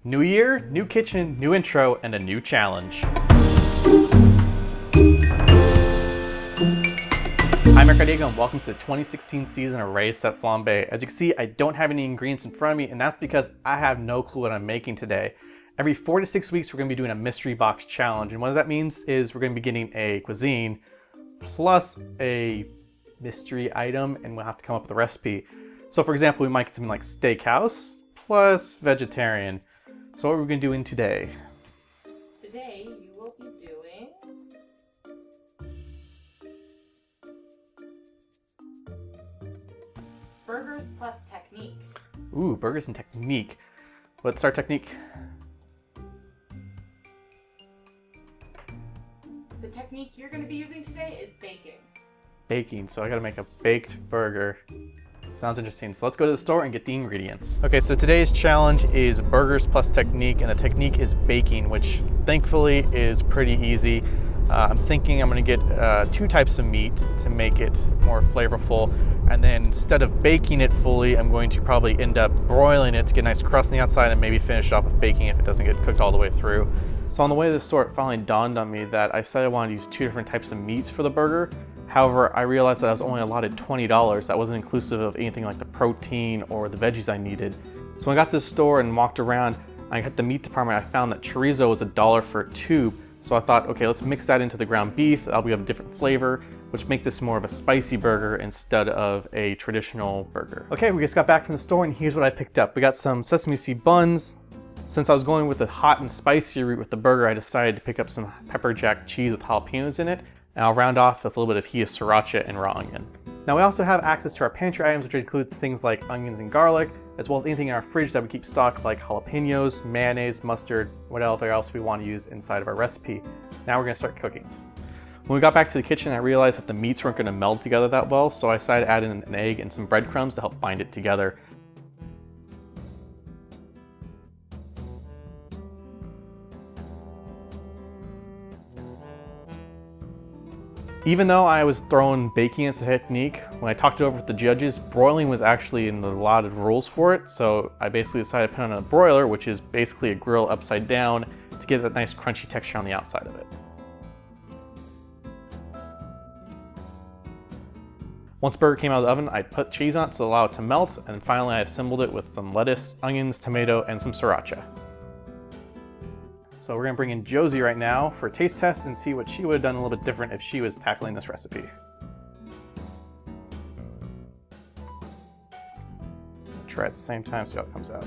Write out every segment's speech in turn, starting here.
New year, new kitchen, new intro, and a new challenge. I'm Aric and welcome to the 2016 season of Raised at Flambé. As you can see, I don't have any ingredients in front of me, and that's because I have no clue what I'm making today. Every 4 to 6 weeks, we're gonna be doing a mystery box challenge. And what that means is we're gonna be getting a cuisine plus a mystery item, and we'll have to come up with a recipe. So for example, we might get something like steakhouse plus vegetarian. So what are we gonna do today? Today you will be doing burgers plus technique. Ooh, burgers and technique. What's our technique? The technique you're going to be using today is baking. Baking, so I gotta make a baked burger. Sounds interesting. So let's go to the store and get the ingredients. Okay, so today's challenge is burgers plus technique, and the technique is baking, which thankfully is pretty easy. I'm thinking I'm gonna get 2 types of meat to make it more flavorful, and then instead of baking it fully, I'm going to probably end up broiling it to get a nice crust on the outside and maybe finish it off with baking if it doesn't get cooked all the way through. So on the way to the store, it finally dawned on me that I said I wanted to use 2 different types of meats for the burger. However, I realized that I was only allotted $20. That wasn't inclusive of anything like the protein or the veggies I needed. So when I got to the store and walked around, I hit the meat department, I found that chorizo was $1 for a tube. So I thought, okay, let's mix that into the ground beef. That'll be a different flavor, which makes this more of a spicy burger instead of a traditional burger. Okay, we just got back from the store and here's what I picked up. We got some sesame seed buns. Since I was going with the hot and spicy route with the burger, I decided to pick up some pepper jack cheese with jalapenos in it. And I'll round off with a little bit of heated sriracha and raw onion. Now we also have access to our pantry items, which includes things like onions and garlic, as well as anything in our fridge that we keep stocked like jalapenos, mayonnaise, mustard, whatever else we want to use inside of our recipe. Now we're gonna start cooking. When we got back to the kitchen, I realized that the meats weren't gonna meld together that well, so I decided to add in an egg and some breadcrumbs to help bind it together. Even though I was throwing baking as a technique, when I talked it over with the judges, broiling was actually in the lot of rules for it. So I basically decided to put on a broiler, which is basically a grill upside down, to get that nice crunchy texture on the outside of it. Once the burger came out of the oven, I put cheese on it to allow it to melt, and finally I assembled it with some lettuce, onions, tomato, and some sriracha. So we're gonna bring in Josie right now for a taste test and see what she would have done a little bit different if she was tackling this recipe. Try at the same time, see how it comes out.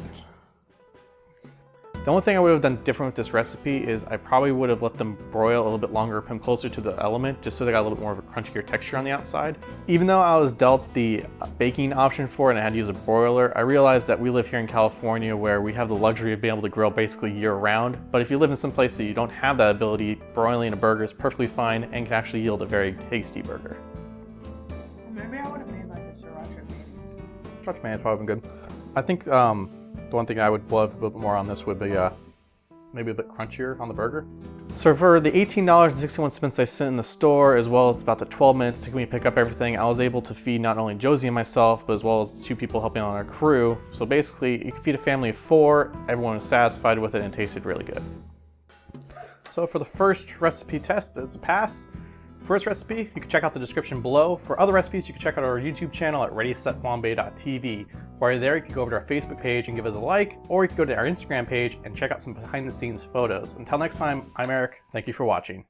The only thing I would have done different with this recipe is I probably would have let them broil a little bit longer, put them closer to the element, just so they got a little bit more of a crunchier texture on the outside. Even though I was dealt the baking option for it and I had to use a broiler, I realized that we live here in California where we have the luxury of being able to grill basically year round. But if you live in some place that you don't have that ability, broiling a burger is perfectly fine and can actually yield a very tasty burger. Maybe I would have made like a sriracha mayonnaise. Sriracha mayonnaise probably been good. I think the one thing I would love a little bit more on this would be maybe a bit crunchier on the burger. So for the $18.61 I spent in the store, as well as about the 12 minutes it took me to pick up everything, I was able to feed not only Josie and myself, but as well as 2 people helping on our crew. So basically, you can feed a family of 4, everyone was satisfied with it and it tasted really good. So for the first recipe test, it's a pass. First recipe, you can check out the description below. For other recipes, you can check out our YouTube channel at readysetflambé.tv. While you're there, you can go over to our Facebook page and give us a like, or you can go to our Instagram page and check out some behind the scenes photos. Until next time, I'm Aric. Thank you for watching.